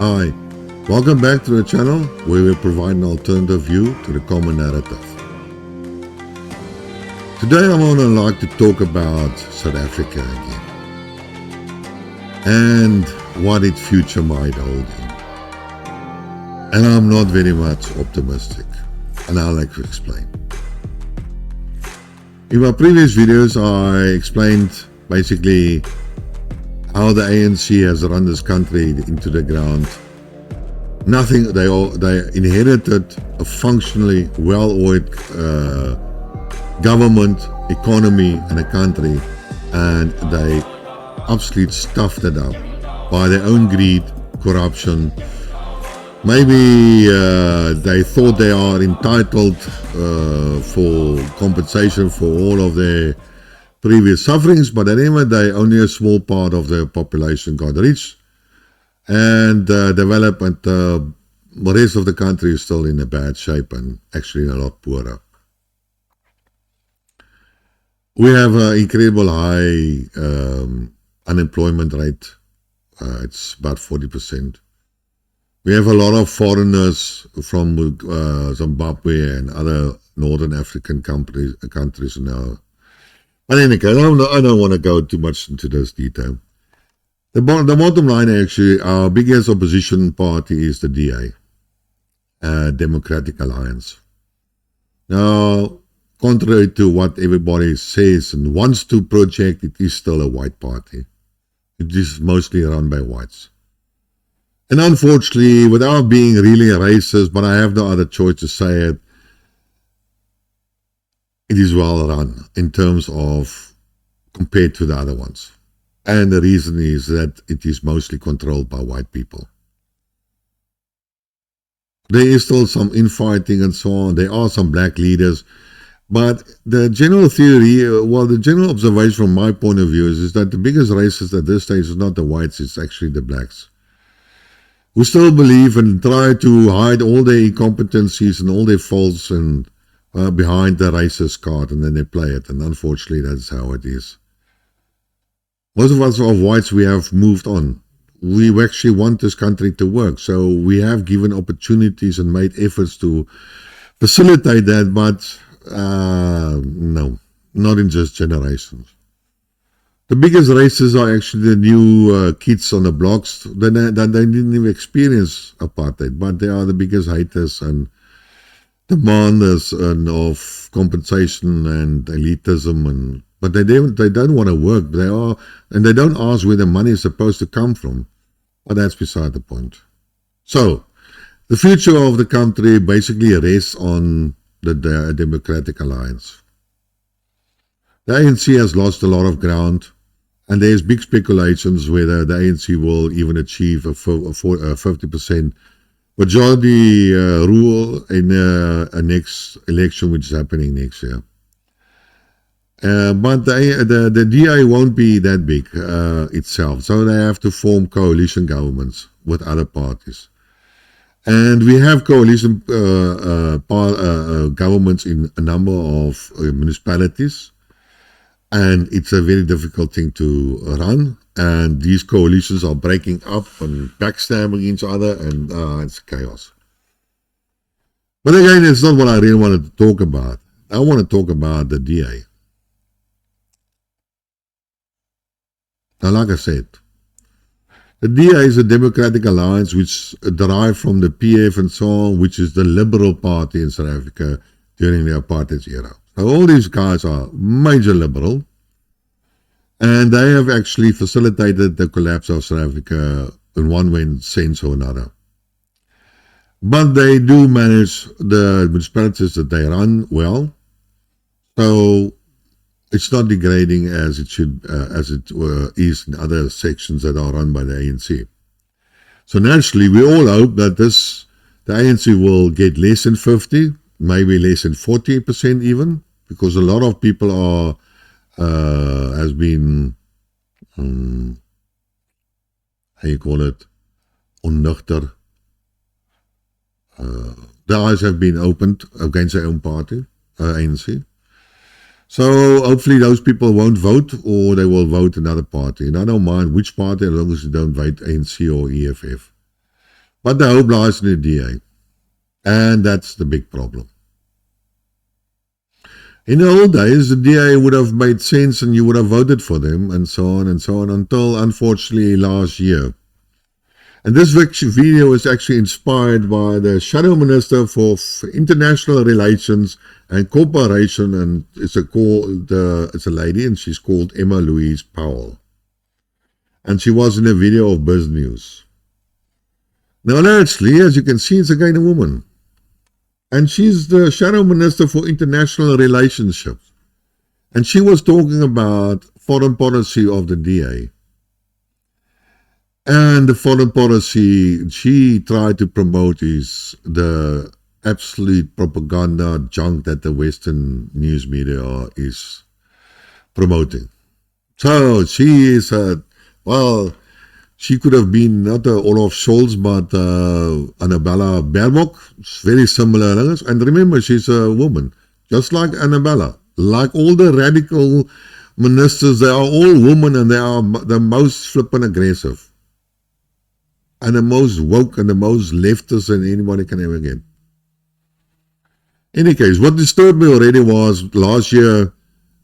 Hi, welcome back to the channel where we provide an alternative view to the common narrative. Today I would like to talk about South Africa again and what its future might hold. And I'm not very much optimistic, and I'll like to explain. In my previous videos I explained basically how the ANC has run this country into the ground. They inherited a functionally well-oiled government, economy and a country, and they absolutely stuffed it up by their own greed, corruption. Maybe they thought they are entitled for compensation for all of their previous sufferings, but at the end of the day, only a small part of the population got rich, and development, the rest of the country is still in a bad shape and actually a lot poorer. We have an incredible high unemployment rate. It's about 40%. We have a lot of foreigners from Zimbabwe and other northern African countries now. But anyway, I don't want to go too much into this detail. The bottom line, actually, our biggest opposition party is the DA, Democratic Alliance. Now, contrary to what everybody says and wants to project, it is still a white party. It is mostly run by whites. And unfortunately, without being really racist, but I have no other choice to say it, it is well run in terms of compared to the other ones. And the reason is that it is mostly controlled by white people. There is still some infighting and so on. There are some black leaders. But the general theory, the general observation from my point of view is that the biggest racists at this stage is not the whites, it's actually the blacks, who still believe and try to hide all their incompetencies and all their faults and behind the racist card, and then they play it, and unfortunately that's how it is. Most of us of whites, we have moved on. We actually want this country to work, so we have given opportunities and made efforts to facilitate that, but no, not in just generations. The biggest racists are actually the new kids on the blocks that they didn't even experience apartheid, but they are the biggest haters and demanders of compensation and elitism, but they don't want to work. And they don't ask where the money is supposed to come from. But that's beside the point. So the future of the country basically rests on the Democratic Alliance. The ANC has lost a lot of ground, and there's big speculations whether the ANC will even achieve a 50% majority rule in a next election, which is happening next year. But the DA won't be that big itself, so they have to form coalition governments with other parties. And we have coalition governments in a number of municipalities, and it's a very difficult thing to run. And these coalitions are breaking up and backstabbing each other, and it's chaos. But again, it's not what I really wanted to talk about. I want to talk about the DA. Now, like I said, the DA is a Democratic Alliance which derived from the PF and so on, which is the Liberal Party in South Africa during the apartheid era. So all these guys are major liberal, and they have actually facilitated the collapse of South Africa in one sense or another. But they do manage the municipalities that they run well, so it's not degrading as it should, as it is in other sections that are run by the ANC. So naturally, we all hope that the ANC will get less than 50, maybe less than 40% even, because a lot of people are has been how you call it, onnuchter. The eyes have been opened against their own party, ANC. So hopefully those people won't vote, or they will vote another party. And I don't mind which party as long as you don't vote ANC or EFF. But the hope lies in the DA. And that's the big problem. In the old days, the DA would have made sense and you would have voted for them and so on until unfortunately last year. And this video is actually inspired by the Shadow Minister for International Relations and Cooperation, and it's a lady, and she's called Emma Louise Powell. And she was in a video of BizNews. Now, actually, as you can see, it's again a woman. And she's the Shadow Minister for International Relationships. And she was talking about foreign policy of the DA. And the foreign policy she tried to promote is the absolute propaganda junk that the Western news media is promoting. So she is she could have been not Olaf Scholz, but Annabella Baerbock. It's very similar. And remember, she's a woman, just like Annabella. Like all the radical ministers, they are all women, and they are the most flippant aggressive. And the most woke and the most leftist than anybody can ever get. In any case, what disturbed me already was last year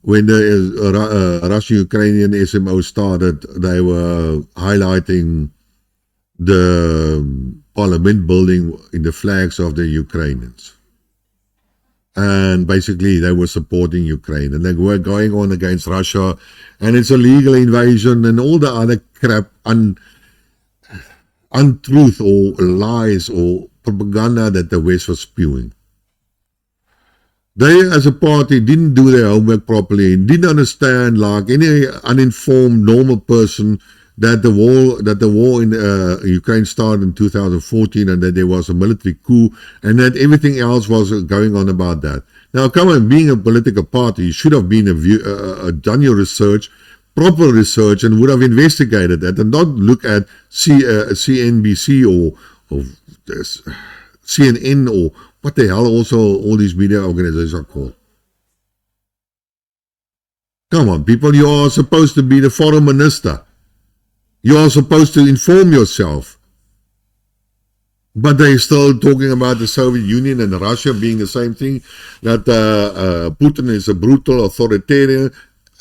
when the Russian-Ukrainian SMO started, they were highlighting the parliament building in the flags of the Ukrainians. And basically they were supporting Ukraine and they were going on against Russia and it's a legal invasion and all the other crap, untruth or lies or propaganda that the West was spewing. They, as a party, didn't do their homework properly, didn't understand, like any uninformed, normal person, that the war in Ukraine started in 2014 and that there was a military coup and that everything else was going on about that. Now, come on, being a political party, you should have been done your research, proper research, and would have investigated that and not look at CNBC or CNN or what the hell also all these media organizations are called. Come on, people, you are supposed to be the foreign minister. You are supposed to inform yourself. But they're still talking about the Soviet Union and Russia being the same thing, that Putin is a brutal authoritarian,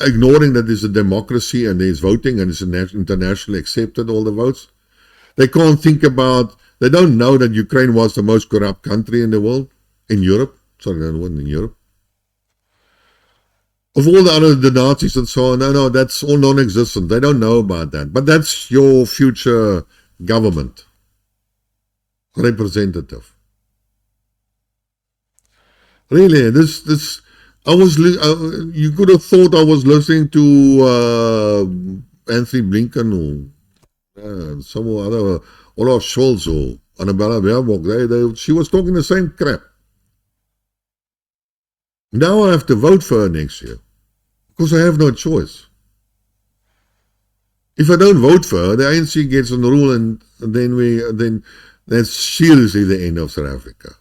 ignoring that there's a democracy and there's voting and it's internationally accepted, all the votes. They can't think about, they don't know that Ukraine was the most corrupt country in the world, in Europe. Sorry, that wasn't in Europe. Of all the Nazis and so on, no, that's all non-existent. They don't know about that. But that's your future government representative. Really, you could have thought I was listening to Anthony Blinken or some other Olaf Scholz or Annabella Baerbock. She was talking the same crap. Now I have to vote for her next year because I have no choice. If I don't vote for her, the ANC gets on the rule, and then that's seriously the end of South Africa.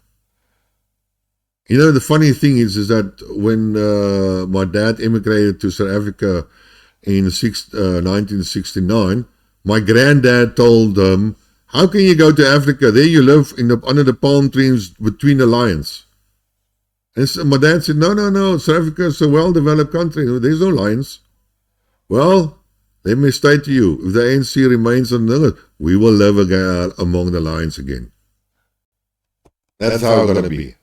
You know, the funny thing is that when my dad immigrated to South Africa in 1969, my granddad told him, "How can you go to Africa? There you live under the palm trees between the lions." And so my dad said, no, South Africa is a well-developed country. There's no lions. Well, let me state to you, if the ANC remains on the earth, we will live again among the lions again. That's how it's going to be.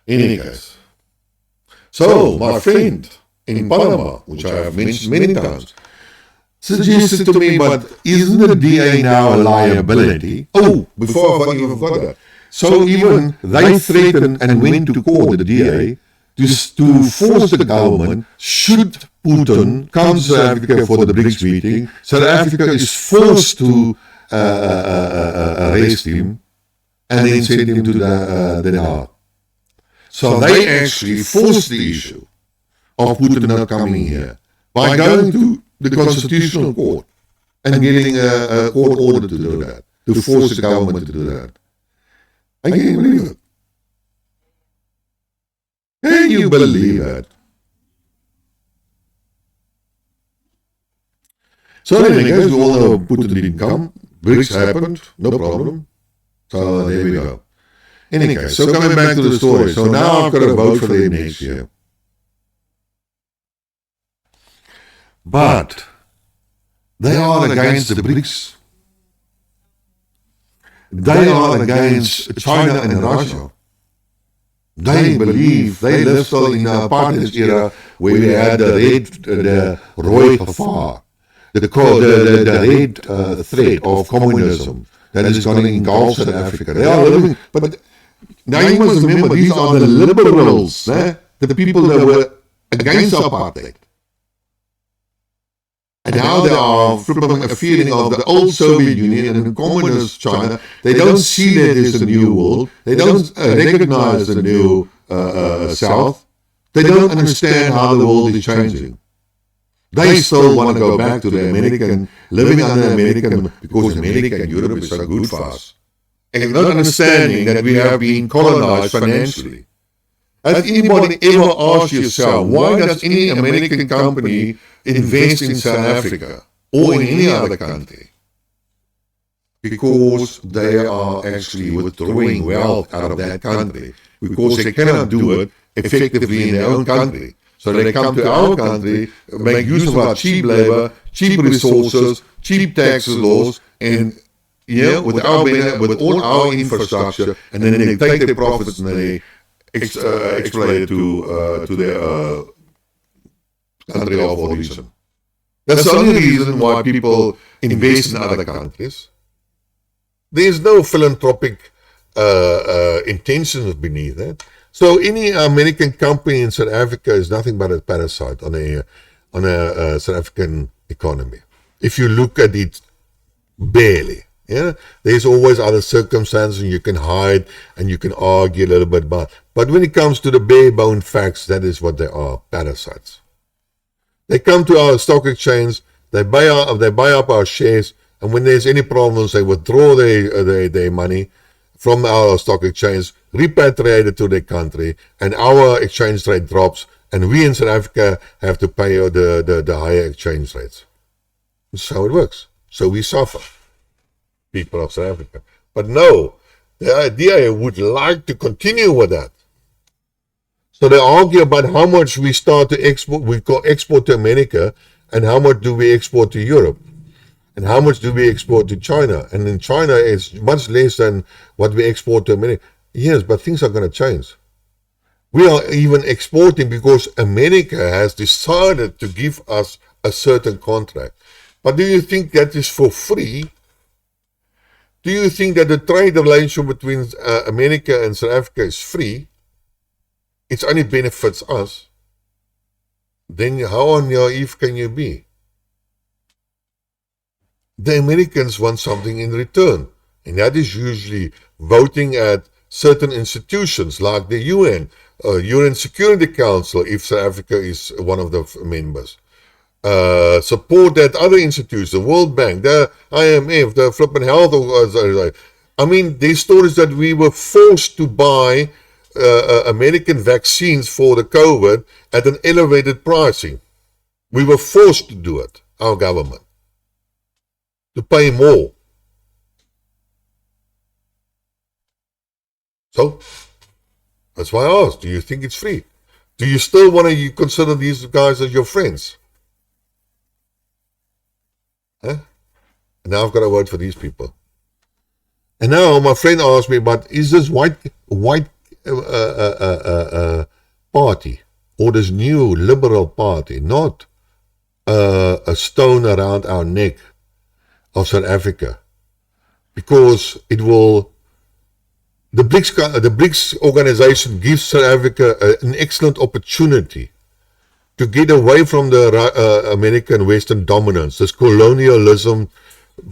In any case. So, my friend in Panama, which I have mentioned many times, suggested to me, but isn't the DA now a liability? Oh, before I even forgot that. So even they threatened and went to court, the DA, to force the government, should Putin come to South Africa for the BRICS meeting, South Africa is forced to arrest him and then send him to the Hague. So they actually forced the issue of Putin not coming here by going to the Constitutional Court and getting a court order to do that, to force the government to do that. I can't believe it. Can you believe it? So anyway, guys, we all know Putin didn't come. BRICS happened, no problem. So there we go. In any case, so coming back to the story. So now I've got to vote for them next year. But they are against the BRICS. They are against China and Russia. They believe, they live still in the apartheid era where we had the Roy Gevaar, the red thread of communism that is going to engulf South Africa. They are living, but now you must remember, these are the liberals, the people that were against apartheid. And now they are flipping a feeling of the old Soviet Union and the communist China. They don't see that there's a new world. They don't recognize the new South. They don't understand how the world is changing. They still want to go back to the American, living under American, because America and Europe is so good for us. And not understanding that we have been colonized financially. Has anybody ever asked yourself, why does any American company invest in South Africa or in any other country? Because they are actually withdrawing wealth out of that country, because they cannot do it effectively in their own country. So they come to our country, make use of our cheap labor, cheap resources, cheap tax laws, and with all our infrastructure, and then they take their profits and they exploit it to their country of origin. That's the only reason why people invest in other countries. There's no philanthropic intentions beneath that. So any American company in South Africa is nothing but a parasite on a South African economy. If you look at it barely, there's always other circumstances you can hide and you can argue a little bit about. But when it comes to the bare bone facts, that is what they are, parasites. They come to our stock exchange, they buy up our shares, and when there's any problems, they withdraw their money from our stock exchange, repatriate it to their country, and our exchange rate drops, and we in South Africa have to pay the higher exchange rates. That's how it works. So we suffer, people of South Africa. But no, the idea would like to continue with that. So they argue about how much we start to export, we call export to America, and how much do we export to Europe, and how much do we export to China. And in China, it's much less than what we export to America. Yes, but things are going to change. We are even exporting because America has decided to give us a certain contract. But do you think that is for free? Do you think that the trade relationship between America and South Africa is free? It only benefits us. Then how naive can you be? The Americans want something in return, and that is usually voting at certain institutions like the UN, UN Security Council, if South Africa is one of the members. Support that other institutions, the World Bank, the IMF, the flipping health. I mean, there's stories that we were forced to buy American vaccines for the COVID at an elevated pricing. We were forced to do it, our government, to pay more. So, that's why I asked, do you think it's free? Do you still want to consider these guys as your friends? Huh? And now I've got to vote for these people. And now my friend asked me, but is this white party, or this new liberal party, not a stone around our neck of South Africa? Because it will, the BRICS organization gives South Africa an excellent opportunity to get away from the American Western dominance, this colonialism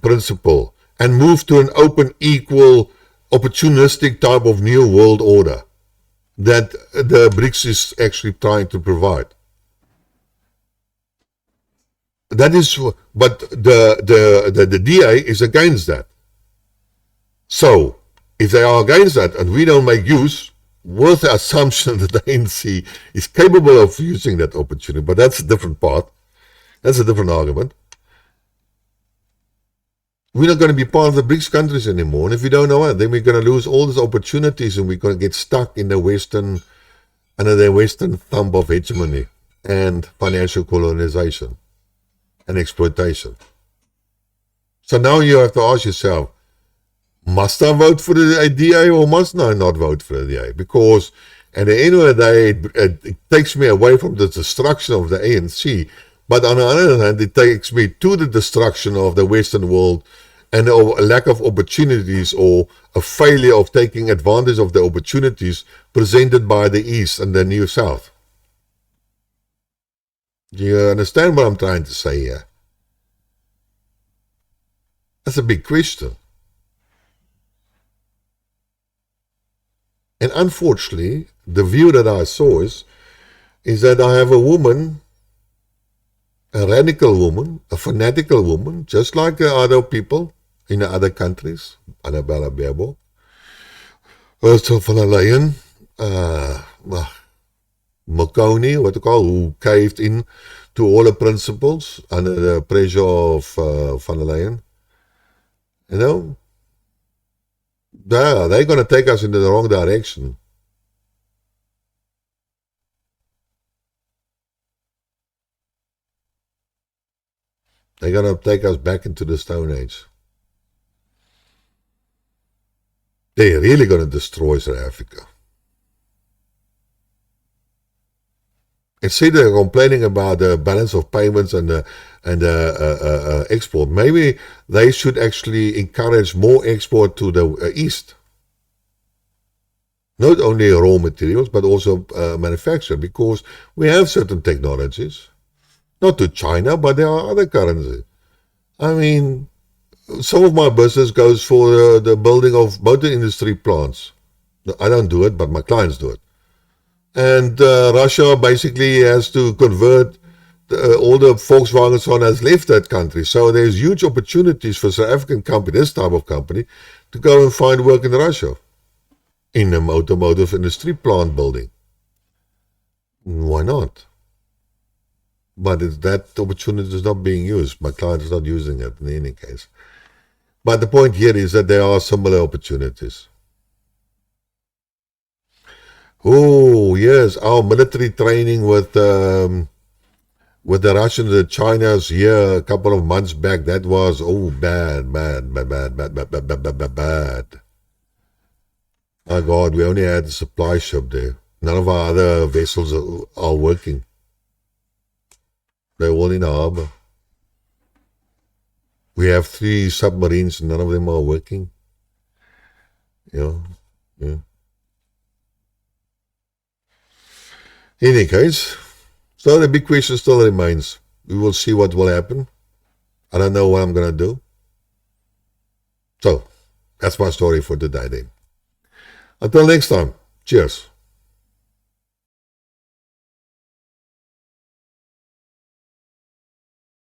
principle, and move to an open, equal, opportunistic type of new world order that the BRICS is actually trying to provide. That is, but the DA is against that. So, if they are against that and we don't make use, with the assumption that the ANC is capable of using that opportunity, but that's a different part. That's a different argument. we're not going to be part of the BRICS countries anymore. And if we don't know what, then we're going to lose all these opportunities and we're going to get stuck in the under the Western thumb of hegemony and financial colonization and exploitation. So now you have to ask yourself, must I vote for the DA or must I not vote for the DA? Because at the end of the day, it takes me away from the destruction of the ANC. But on the other hand, it takes me to the destruction of the Western world and a lack of opportunities or a failure of taking advantage of the opportunities presented by the East and the New South. Do you understand what I'm trying to say here? That's a big question. And unfortunately, the view that I saw is that I have a woman, a radical woman, a fanatical woman, just like other people in the other countries, Annabella Baerbock, Ursula von der Leyen, Mokoni, what you call, who caved in to all the principles under the pressure of von der Leyen. You know, they're going to take us in the wrong direction. They're going to take us back into the Stone Age. They're really going to destroy South Africa. Instead of complaining about the balance of payments and export, maybe they should actually encourage more export to the East. Not only raw materials, but also manufacture, because we have certain technologies. Not to China, but there are other currencies. I mean, some of my business goes for the building of motor industry plants. I don't do it, but my clients do it. And Russia basically has to convert all the Volkswagen son has left that country. So there's huge opportunities for South African company, this type of company, to go and find work in Russia in the automotive industry plant building. Why not? But that opportunity is not being used. My client is not using it in any case. But the point here is that there are similar opportunities. Oh, yes, our military training with the Russians and China's here a couple of months back, that was, bad. My God, we only had a supply ship there. None of our other vessels are working. They're all in the harbor. We have 3 submarines, none of them are working. Yeah. In any case, so the big question still remains. We will see what will happen. I don't know what I'm going to do. So, that's my story for today then. Until next time, cheers.